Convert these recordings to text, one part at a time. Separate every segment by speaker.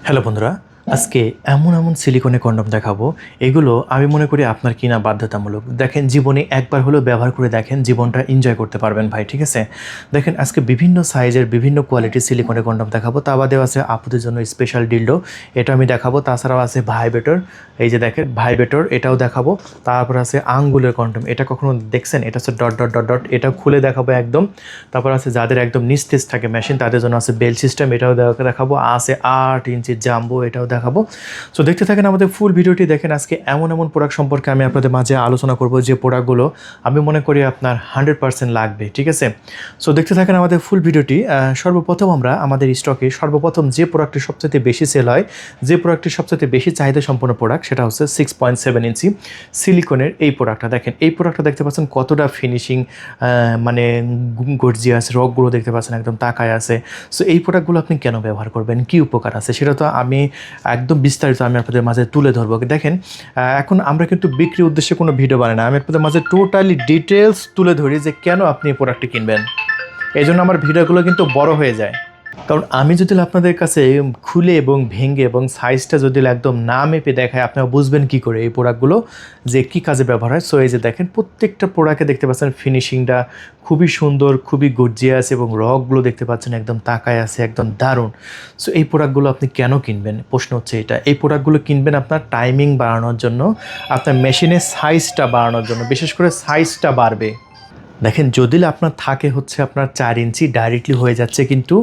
Speaker 1: Hello বন্ধুরা, আজকে এমন এমন সিলিকনে কন্ডম দেখাবো, এগুলো আমি মনে করি আপনার কিনা বাধ্যতামূলক। দেখেন, জীবনে একবার হলেও ব্যবহার করে দেখেন, জীবনটা এনজয় করতে পারবেন ভাই, ঠিক আছে? দেখেন, আজকে বিভিন্ন সাইজের বিভিন্ন কোয়ালিটির সিলিকনের কন্ডম দেখাবো। তা বাদেও আছে আপুদের জন্য স্পেশাল ডিল্ডো, এটা আমি দেখাবো। তাছাড়াও আছে ভাইবেটর, এই যে দেখেন ভাইবেটর, এটাও দেখাবো। তারপর আছে আঙ্গুলের কন্ডম, এটা কখনো দেখছেন? এটা হচ্ছে ডট ডট ডট ডট, এটাও খুলে দেখাবো একদম। তারপর আছে যাদের একদম নিস্তেজ থাকে মেশিন, তাদের জন্য আছে বেল সিস্টেম, এটাও দেখাবো। আছে 8 ইঞ্চির জাম্বো, এটাও দেখাবো। সো দেখতে থাকেন আমাদের ফুল ভিডিওটি। দেখেন, আজকে এমন এমন প্রোডাক্ট সম্পর্কে আমি আপনাদের মাঝে আলোচনা করব, যে প্রোডাক্টগুলো আমি মনে করি আপনার 100% লাগবে, ঠিক আছে? সো দেখতে থাকেন আমাদের ফুল ভিডিওটি। সর্বপ্রথম আমরা আমাদের স্টকে সর্বপ্রথম যে প্রোডাক্টটি সবচেয়ে বেশি সেল হয়, যে প্রোডাক্টটি সবচেয়ে বেশি চাহিদা সম্পন্ন প্রোডাক্ট, সেটা হচ্ছে 6.7 ইঞ্চি সিলিকনের এই প্রোডাক্টটা। দেখেন, এই প্রোডাক্টটা দেখতে পাচ্ছেন কতটা ফিনিশিং, মানে গর্জিয়াস, রকগুলো দেখতে পাচ্ছেন একদম তাকায় আছে। সো এই প্রোডাক্টগুলো আপনি কেন ব্যবহার করবেন, কী উপকার আছে, সেটা তো আমি একদম বিস্তারিত আমি আপনাদের মাঝে তুলে ধরবো। দেখেন, এখন আমরা কিন্তু বিক্রির উদ্দেশ্যে কোনো ভিডিও বানাই না, আমি আপনাদের মাঝে টোটালি ডিটেলস তুলে ধরি যে কেন আপনি এই প্রোডাক্টটি কিনবেন। এই জন্য আমার ভিডিওগুলো কিন্তু বড় হয়ে যায়, কারণ আমি যদি আপনাদের কাছে খুলে এবং ভেঙে এবং সাইজটা যদি একদম না মেপে দেখায়, আপনারা বুঝবেন কী করে এই প্রোডাক্টগুলো যে কী কাজে ব্যবহার হয়। সো এই যে দেখেন, প্রত্যেকটা প্রোডাক্টে দেখতে পাচ্ছেন ফিনিশিংটা খুবই সুন্দর, খুবই গর্জিয়াস, এবং রকগুলো দেখতে পাচ্ছেন একদম তাকায় আছে, একদম দারুণ। সো এই প্রোডাক্টগুলো আপনি কেন কিনবেন, প্রশ্ন হচ্ছে এটা। এই প্রোডাক্টগুলো কিনবেন আপনার টাইমিং বাড়ানোর জন্য, আপনার মেশিনের সাইজটা বাড়ানোর জন্য, বিশেষ করে সাইজটা বাড়বে। দেখেন, যদি আপনার থাকে হচ্ছে আপনার 4 ইঞ্চি, ডাইরেক্টলি হয়ে যাচ্ছে কিন্তু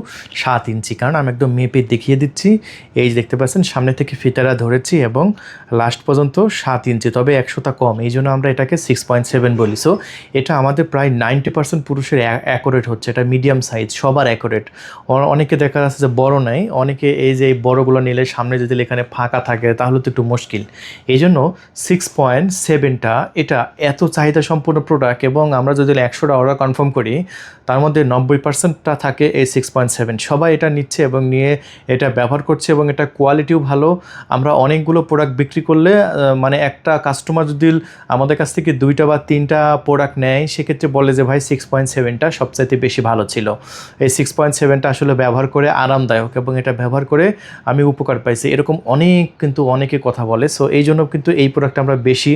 Speaker 1: 7 ইঞ্চি, কারণ আমি একদম মেপে দেখিয়ে দিচ্ছি। এই যে দেখতে পাচ্ছেন, সামনে থেকে ফিতারা ধরেছি এবং লাস্ট পর্যন্ত 7 ইঞ্চি, তবে 100টা কম, এই জন্য আমরা এটাকে 6.7 বলি। সো এটা আমাদের প্রায় 90% পুরুষের অ্যাকোরেট হচ্ছে, এটা মিডিয়াম সাইজ, সবার অ্যাকোরেট। অনেকে দেখা যাচ্ছে যে বড় নাই, অনেকে এই যে বড়গুলো নিলে সামনে যদি এখানে ফাঁকা থাকে তাহলে তো একটু মুশকিল। এই জন্য 6.7টা এটা এত চাহিদা সম্পূর্ণ প্রোডাক্ট, এবং আমরা যদি 100টা অর্ডার কনফার্ম করি, তার মধ্যে 90%টা থাকে এই 6.7। সবাই এটা নিচ্ছে এবং নিয়ে এটা ব্যবহার করছে, এবং এটা কোয়ালিটিও ভালো। আমরা অনেকগুলো প্রোডাক্ট বিক্রি করলে, মানে একটা কাস্টমার যদি আমাদের কাছ থেকে 2টা বা 3টা প্রোডাক্ট নেয়, সেক্ষেত্রে বলে যে ভাই 6.7টা সবচাইতে বেশি ভালো ছিল। এই 6.7টা আসলে ব্যবহার করে আরামদায়ক, এবং এটা ব্যবহার করে আমি উপকার পাইছি, এরকম কিন্তু অনেকে কথা বলে। সো এই জন্য কিন্তু এই প্রোডাক্টটা আমরা বেশি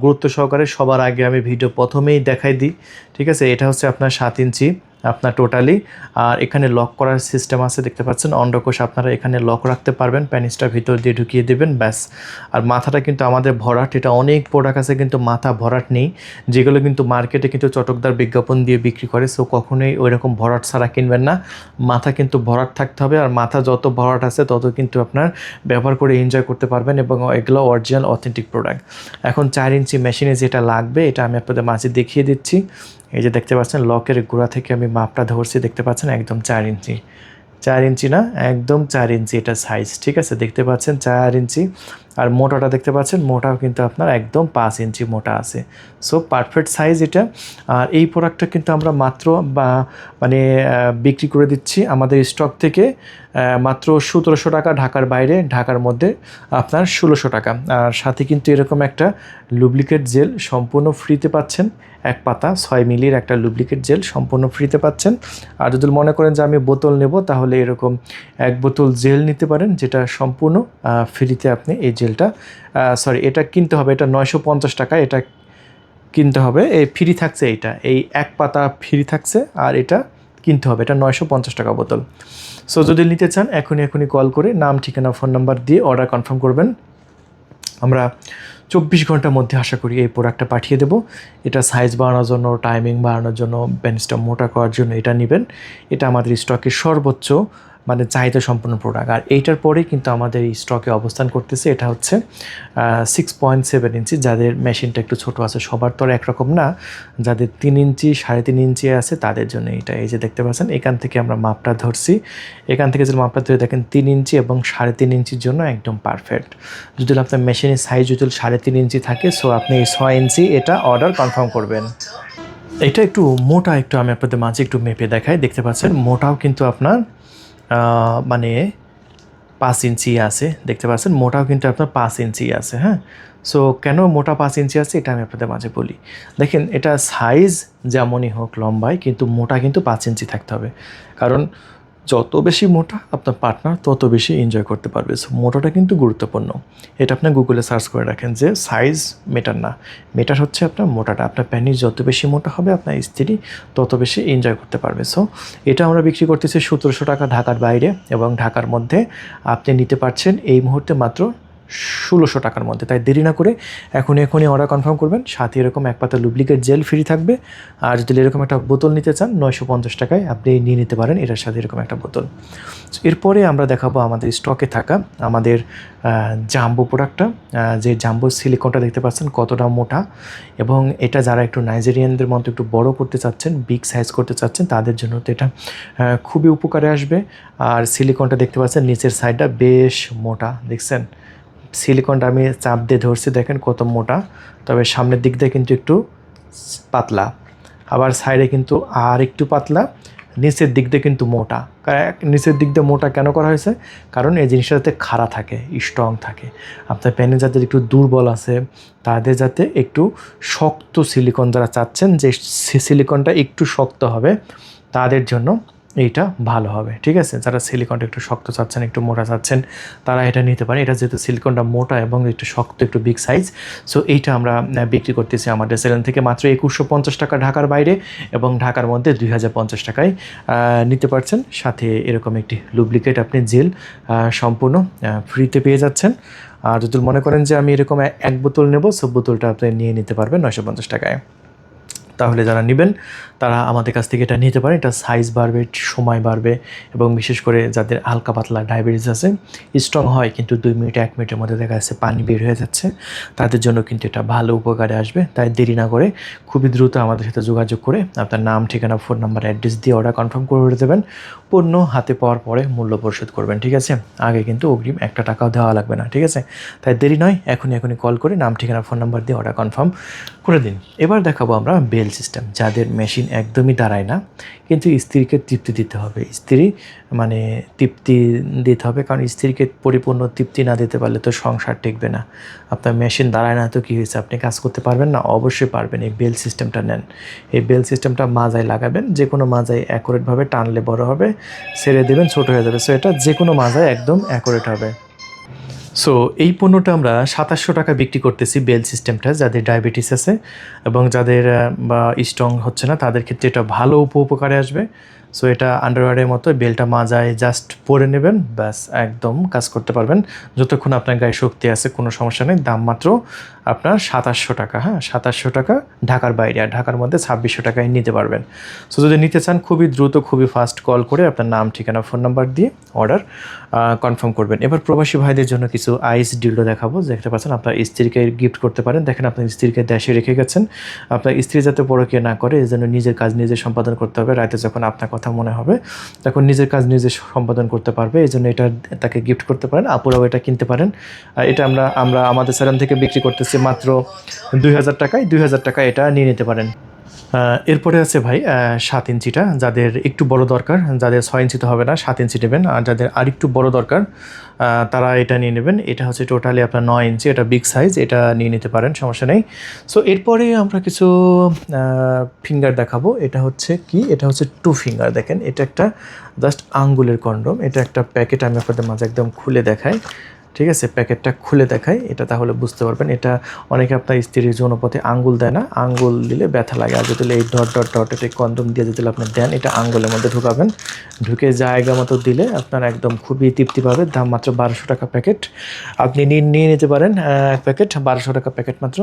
Speaker 1: গুরুত্ব সহকারে সবার আগে আমি ভিডিও প্রথমেই দেখাই দিই, ঠিক আছে? এটা হচ্ছে আপনার 7 ইঞ্চি আপনার টোটালি। আর এখানে লক করার সিস্টেম আছে, দেখতে পাচ্ছেন অন্ডকোষ, আপনারা এখানে লক রাখতে পারবেন, প্যানিসটা ভিতর দিয়ে ঢুকিয়ে দেবেন, ব্যাস। আর মাথাটা কিন্তু আমাদের ভরাট, এটা অনেক প্রোডাক্ট আছে কিন্তু মাথা ভরাট নেই, যেগুলো কিন্তু মার্কেটে কিন্তু চটকদার বিজ্ঞাপন দিয়ে বিক্রি করে। সো কখনোই ওই রকম ভরাট ছাড়া কিনবেন না, মাথা কিন্তু ভরাট থাকতে হবে। আর মাথা যত ভরাট আছে তত কিন্তু আপনার ব্যবহার করে এনজয় করতে পারবেন, এবং এগুলো অরিজিনাল অথেন্টিক প্রোডাক্ট। এখন 4 ইঞ্চি মেশিনে যেটা লাগবে, এটা আমি আপনাদের মাঝে দেখিয়ে দিচ্ছি। এই যে দেখতে পাচ্ছেন, লকের গোড়া থেকে আমি মাপটা ধরছি, দেখতে পাচ্ছেন একদম 4 ইঞ্চি, 4 ইঞ্চি না, একদম 4 ইঞ্চি এটা সাইজ, ঠিক আছে? দেখতে পাচ্ছেন 4 ইঞ্চি। আর মোটাটা দেখতে পাচ্ছেন, মোটাও কিন্তু আপনার একদম 5 ইঞ্চি মোটা আছে। সো পারফেক্ট সাইজ এটা। আর এই প্রোডাক্টটা কিন্তু আমরা মাত্র মানে বিক্রি করে দিচ্ছি আমাদের স্টক থেকে মাত্র 1700 টাকা, ঢাকার বাইরে, ঢাকার মধ্যে আপনার 1600 টাকা। আর সাথে কিন্তু এরকম একটা লুব্রিকেট জেল সম্পূর্ণ ফ্রিতে পাচ্ছেন, 1 পাতা 6 মিলির একটা লুব্রিকেট জেল সম্পূর্ণ ফ্রিতে পাচ্ছেন। আর যদি মনে করেন যে আমি বোতল নেব, তাহলে এরকম 1 বোতল জেল নিতে পারেন, যেটা সম্পূর্ণ ফ্রিতে আপনি এই জেলটা, এটা কিনতে হবে, এটা 950 টাকা, এটা কিনতে হবে। এই ফ্রি থাকছে, এইটা এই 1 পাতা ফ্রি থাকছে, আর এটা কিনতে হবে, এটা 950 টাকা বোতল। সো যদি নিতে চান, এখনই কল করে নাম, ঠিকানা, ফোন নাম্বার দিয়ে অর্ডার কনফার্ম করবেন। আমরা 24 ঘন্টার মধ্যে আশা করি এই প্রোডাক্টটা পাঠিয়ে দেবো। এটা সাইজ বাড়ানোর জন্য, টাইমিং বাড়ানোর জন্য, পেনিসটা মোটা করার জন্য এটা নেবেন। এটা আমাদের স্টকের সর্বোচ্চ মানে চাহিদা সম্পন্ন প্রোডাক্ট। আর এইটার পরেই কিন্তু আমাদের এই স্টকে অবস্থান করতেছে, এটা হচ্ছে 6.7 ইঞ্চি। যাদের মেশিনটা একটু ছোটো আছে, সবার তো আর একরকম না, যাদের 3 ইঞ্চি 3.5 ইঞ্চি আছে তাদের জন্য এটা। এই যে দেখতে পাচ্ছেন, এখান থেকে আমরা মাপটা ধরছি, এখান থেকে যে মাপটা ধরে দেখেন 3 ইঞ্চি এবং 3.5 ইঞ্চির জন্য একদম পারফেক্ট। যদি আপনার মেশিনের সাইজ যদি 3.5 ইঞ্চি থাকে, সো আপনি 6 ইঞ্চি এটা অর্ডার কনফার্ম করবেন। এটা একটু মোটা, একটু আমি আপনাদের মাঝে একটু মেপে দেখাই, দেখতে পাচ্ছেন মোটাও কিন্তু আপনার মানে 5 ইঞ্চি আছে, দেখতে পাচ্ছেন মোটাও কিন্তু আপনার 5 ইঞ্চি আছে। হ্যাঁ, সো কেন মোটা 5 ইঞ্চি আছে এটা আমি আপনাদের মাঝে বলি। দেখেন, এটা সাইজ যেমনই হোক লম্বায়, কিন্তু মোটা কিন্তু 5 ইঞ্চি থাকতে হবে, কারণ যত বেশি মোটা আপনার পার্টনার তত বেশি এনজয় করতে পারবে। সো মোটাটা কিন্তু গুরুত্বপূর্ণ। এটা আপনি গুগলে সার্চ করে রাখেন যে সাইজ মেটার না, মেটার হচ্ছে আপনার মোটাটা। আপনার প্যানিস যত বেশি মোটা হবে আপনার স্ত্রী তত বেশি এনজয় করতে পারবে। সো এটা আমরা বিক্রি করতেছি 1700 টাকা ঢাকার বাইরে, এবং ঢাকার মধ্যে আপনি নিতে পারছেন এই মুহূর্তে মাত্র 1600 টাকার মধ্যে। তাই দেরি না করে এখনই অর্ডার কনফার্ম করবেন। সাথে এরকম এক পাতা লুব্রিকেট জেল ফ্রি থাকবে। আর যদি এরকম একটা বোতল নিতে চান 950 টাকায় আপনি নিয়ে নিতে পারেন এটার সাথে এরকম একটা বোতল। এরপরে আমরা দেখাবো আমাদের স্টকে থাকা আমাদের জাম্বো প্রোডাক্টটা, যে জাম্বো সিলিকনটা দেখতে পাচ্ছেন কতটা মোটা, এবং এটা যারা একটু নাইজেরিয়ানদের মতো একটু বড় করতে চাচ্ছেন, বিগ সাইজ করতে চাচ্ছেন, তাদের জন্য তো এটা খুবই উপকারে আসবে। আর সিলিকনটা দেখতে পাচ্ছেন নিচের সাইডটা বেশ মোটা, দেখছেন সিলিকনটা আমি চাপ দিয়ে ধরছি, দেখেন কত মোটা। তবে সামনের দিক দিয়ে কিন্তু একটু পাতলা, আবার সাইডে কিন্তু আর একটু পাতলা, নিচের দিক দিয়ে কিন্তু মোটা। নিচের দিক দিয়ে মোটা কেন করা হয়েছে? কারণ এই জিনিসটা যাতে খাড়া থাকে, স্ট্রং থাকে। আপনার প্যানে যাদের একটু দুর্বল আছে তাদের যাতে একটু শক্ত সিলিকন, যারা চাচ্ছেন যে সিলিকনটা একটু শক্ত হবে তাদের জন্য এইটা ভালো হবে, ঠিক আছে। যারা সিলিকনটা একটু শক্ত চাচ্ছেন, একটু মোটা চাচ্ছেন, তারা এটা নিতে পারে। এটা যেহেতু সিলিকনটা মোটা এবং একটু শক্ত, একটু বিগ সাইজ, সো এইটা আমরা বিক্রি করতেছি আমাদের সেলেন থেকে মাত্র 2150 টাকা ঢাকার বাইরে, এবং ঢাকার মধ্যে 2050 টাকায় নিতে পারছেন। সাথে এরকম একটি লুব্রিকেট আপনি জেল সম্পূর্ণ ফ্রিতে পেয়ে যাচ্ছেন। আর যদি মনে করেন যে আমি এরকম এক বোতল নেব, সব বোতলটা আপনি নিয়ে নিতে পারবেন 950 টাকায়। তাহলে যারা নেবেন তারা আমাদের কাছ থেকে এটা নিতে পারে। এটা সাইজ বাড়বে, সময় বাড়বে, এবং বিশেষ করে যাদের হালকা পাতলা ডায়াবেটিস আছে, স্ট্রং হয় কিন্তু 2 মিনিট 1 মিনিটের মধ্যে দেখা যাচ্ছে পানি বের হয়ে যাচ্ছে, তাদের জন্য কিন্তু এটা ভালো উপকারে আসবে। তাই দেরি না করে খুবই দ্রুত আমাদের সাথে যোগাযোগ করে আপনার নাম, ঠিকানা, ফোন নাম্বার, অ্যাড্রেস দিয়ে অর্ডার কনফার্ম করে দেবেন। পণ্য হাতে পাওয়ার পরে মূল্য পরিশোধ করবেন, ঠিক আছে। আগে কিন্তু অগ্রিম 1 টাকাও দেওয়া লাগবে না, ঠিক আছে। তাই দেরি নয়, এখনই কল করে নাম, ঠিকানা, ফোন নাম্বার দিয়ে অর্ডার কনফার্ম করে দিন। এবার দেখাবো আমরা বেল সিস্টেম, যাদের মেশিন একদমই দাঁড়ায় না কিন্তু স্ত্রীকে তৃপ্তি দিতে হবে। স্ত্রী মানে তৃপ্তি দিতে হবে, কারণ স্ত্রীকে পরিপূর্ণ তৃপ্তি না দিতে পারলে তো সংসার টিকবে না। আপনার মেশিন দাঁড়ায় না তো কী হয়েছে, আপনি কাজ করতে পারবেন না? অবশ্যই পারবেন। এই বেল সিস্টেমটা নেন। এই বেল সিস্টেমটা মাজায় লাগাবেন, যে কোনো মাজায় অ্যাকুরেটভাবে টানলে বড় হবে, ছেড়ে দেবেন ছোট হয়ে যাবে। সো এটা যে কোনো মাজায় একদম অ্যাকুরেট হবে। সো এই পণ্যটা আমরা 2700 টাকা বিক্রি করতেছি, বেল সিস্টেমটা। যাদের ডায়াবেটিস আছে এবং যাদের বা স্ট্রং হচ্ছে না তাদের ক্ষেত্রে এটা ভালো উপকারে আসবে। সো এটা আন্ডারওয়্যারের মতো, বেলটা মাজায় জাস্ট পরে নেবেন, ব্যাস একদম কাজ করতে পারবেন যতক্ষণ আপনার গায়ে শক্তি আছে, কোনো সমস্যা নেই। দাম মাত্র আপনার 2700 টাকা, হ্যাঁ 2700 টাকা ঢাকার বাইরে, আর ঢাকার মধ্যে 2600 টাকায় নিতে পারবেন। সো যদি নিতে চান খুবই দ্রুত, খুবই ফাস্ট কল করে আপনার নাম, ঠিকানা, ফোন নাম্বার দিয়ে অর্ডার কনফার্ম করবেন। এবার প্রবাসী ভাইদের জন্য কিছু আইস ডিলডো দেখাবো, দেখতে পাচ্ছেন। আপনার স্ত্রীকে গিফট করতে পারেন। দেখেন আপনার স্ত্রীকে দেশে রেখে গেছেন, আপনার স্ত্রী যাতে পরকীয়া না করে এই জন্য নিজের কাজ নিজে সম্পাদন করতে হবে। রাতে যখন আপনার কথা মনে হবে তখন নিজের কাজ নিজে সম্পাদন করতে পারবে, এই জন্য এটা তাকে গিফট করতে পারেন। আপুরাও এটা কিনতে পারেন। এটা আমরা আমাদের সেলুন থেকে বিক্রি করতেছি মাত্র 2000 টাকায়। 2000 টাকায় এটা নিয়ে নিতে পারেন। এরপরে আছে ভাই 7 ইঞ্চিটা, যাদের একটু বড় দরকার, যাদের 6 ইঞ্চি তো হবে না, 7 ইঞ্চি নেবেন। আর যাদের আরেকটু বড় দরকার তারা এটা নিয়ে নেবেন। এটা হচ্ছে টোটালি আপনার 9 ইঞ্চি, এটা বিগ সাইজ, এটা নিয়ে নিতে পারেন, সমস্যা নেই। সো এরপরে আমরা কিছু ফিঙ্গার দেখাবো। এটা হচ্ছে কি, এটা হচ্ছে 2 ফিঙ্গার। দেখেন এটা একটা জাস্ট আঙ্গুলের কন্ডম। এটা একটা প্যাকেট আমি আপনাদের মাঝে একদম খুলে দেখাই, ঠিক আছে। প্যাকেটটা খুলে দেখাই, এটা তাহলে বুঝতে পারবেন। এটা অনেকে আপনার স্ত্রীর যৌনপথে আঙ্গুল দেয় না, আঙ্গুল দিলে ব্যথা লাগে। আর যদি এই ডট এই কন্ডম দিয়ে যদি আপনি দেন, এটা আঙ্গুলের মধ্যে ঢুকাবেন, ঢুকে জায়গা মতো দিলে আপনার একদম খুবই তৃপ্তি পাবে। দাম মাত্র 1200 টাকা প্যাকেট, আপনি নিয়ে নিতে পারেন এক প্যাকেট, 1200 টাকা প্যাকেট মাত্র।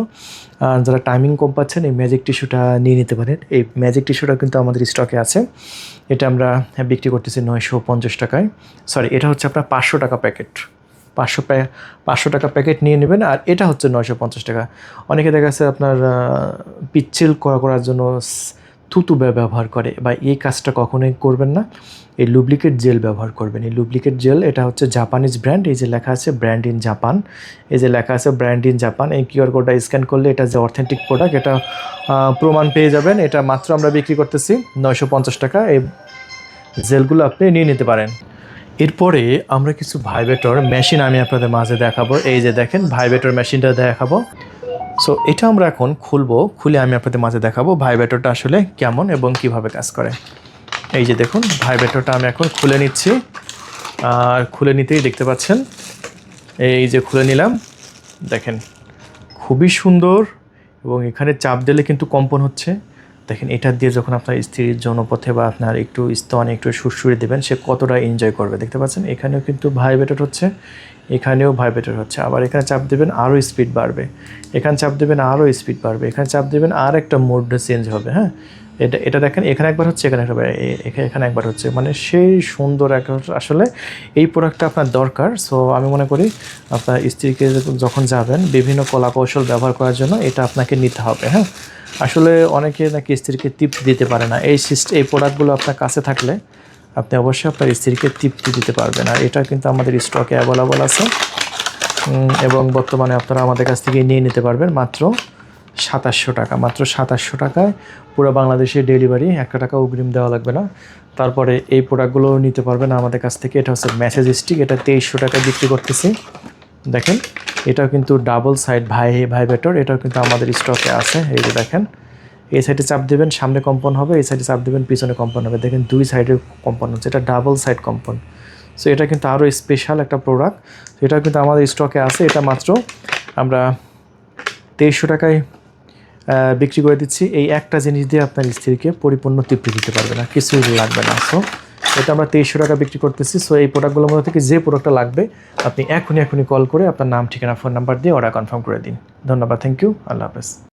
Speaker 1: যারা টাইমিং কম পাচ্ছেন এই ম্যাজিক টিস্যুটা নিয়ে নিতে পারেন। এই ম্যাজিক টিস্যুটা কিন্তু আমাদের স্টকে আছে। এটা আমরা বিক্রি করতেছি 950 টাকায়। সরি, এটা হচ্ছে আপনার 500 টাকা প্যাকেট। 500 টাকা প্যাকেট নিয়ে নেবেন। আর এটা হচ্ছে 950 টাকা। অনেকে দেখা যাচ্ছে আপনার পিচ্ছিল করার জন্য থুতু ব্যবহার করে, বা এই কাজটা কখনোই করবেন না। এই লুব্রিকেট জেল ব্যবহার করবেন। এই লুব্রিকেট জেল এটা হচ্ছে জাপানিজ ব্র্যান্ড। এই যে লেখা আছে ব্র্যান্ড ইন জাপান, এই যে লেখা আছে ব্র্যান্ড ইন জাপান। এই কিউআর কোডটা স্ক্যান করলে এটা যে অথেন্টিক প্রোডাক্ট এটা প্রমাণ পেয়ে যাবেন। এটা মাত্র আমরা বিক্রি করতেছি 950 টাকা। এই জেলগুলো আপনি নিয়ে নিতে পারেন। এরপরে আমরা কিছু ভাইব্রেটর মেশিন আমি আপনাদের মাঝে দেখাবো। এই যে দেখেন ভাইব্রেটর মেশিনটা দেখাবো। সো এটা আমরা এখন খুলে আমি আপনাদের মাঝে দেখাবো ভাইব্রেটরটা আসলে কেমন এবং কিভাবে কাজ করে। এই যে দেখুন ভাইব্রেটরটা আমি এখন খুলে নিচ্ছি, আর খুলে নিতেই দেখতে পাচ্ছেন এই যে খুলে নিলাম, দেখেন খুবই সুন্দর এবং এখানে চাপ দিলে কিন্তু কম্পন হচ্ছে। দেখেন এটা দিয়ে যখন আপনার স্ত্রীর জনপথে বা আপনার একটু স্তনে একটু সুরসুরি দেবেন, সে কতটা এনজয় করবে। দেখতে পাচ্ছেন এখানেও কিন্তু ভাইব্রেটর হচ্ছে, এখানেও ভাইব্রেটর হচ্ছে। আবার এখানে চাপ দেবেন আরও স্পিড বাড়বে, এখানে চাপ দেবেন আরও স্পিড বাড়বে, এখানে চাপ দেবেন আর একটা মোড চেঞ্জ হবে। হ্যাঁ, এটা দেখেন এখানে একবার হচ্ছে, এখানে একবার, এখানে একবার হচ্ছে, মানে সেই সুন্দর একটা। আসলে এই প্রোডাক্টটা আপনার দরকার। সো আমি মনে করি আপনার স্ত্রীকে যখন যাবেন বিভিন্ন কলা কৌশল ব্যবহার করার জন্য এটা আপনাকে নিতে হবে। হ্যাঁ, আসলে অনেকে নাকি স্ত্রীকে তৃপ্তি দিতে পারে না। এই প্রোডাক্টগুলো আপনার কাছে থাকলে আপনি অবশ্যই আপনার স্ত্রীকে তৃপ্তি দিতে পারবেন। আর এটা কিন্তু আমাদের স্টকে অ্যাভেলেবল আছে এবং বর্তমানে আপনারা আমাদের কাছ থেকে নিয়ে নিতে পারবেন মাত্র 2700 টাকা। মাত্র 2700 টাকায় পুরো বাংলাদেশে ডেলিভারি, 1 টাকা অগ্রিম দেওয়া লাগবে না। তারপরে এই প্রোডাক্টগুলো নিতে পারবেন আমাদের কাছ থেকে। এটা হচ্ছে মেসেজ স্টিক, এটা 2300 টাকায় বিক্রি করতেছি। দেখেন এটাও কিন্তু ডাবল সাইড ভাইব্রেটর, এটাও কিন্তু আমাদের স্টকে আছে। এই যে দেখেন, এই সাইডে চাপ দেবেন সামনে কম্পন হবে, এই সাইডে চাপ দেবেন পিছনে কম্পন হবে। দেখেন দুই সাইডে কম্পন হচ্ছে, এটা ডাবল সাইড কম্পন। সো এটা কিন্তু আরও স্পেশাল একটা প্রোডাক্ট, এটাও কিন্তু আমাদের স্টকে আছে। এটা মাত্র আমরা 2300 টাকায় বিক্রি করে দিচ্ছি। এই একটা জিনিস দিয়ে আপনার স্ত্রীকে পরিপূর্ণ তৃপ্তি দিতে পারবে না, কিছুই লাগবে না। সো এটা আমরা 2300 টাকা বিক্রি করতেছি। সো এই প্রোডাক্টগুলোর মধ্যে থেকে যে প্রোডাক্টটা লাগবে আপনি এখনই কল করে আপনার নাম, ঠিকানা, ফোন নাম্বার দিয়ে অর্ডার কনফার্ম করে দিন। ধন্যবাদ, থ্যাংক ইউ, আল্লাহ হাফেজ।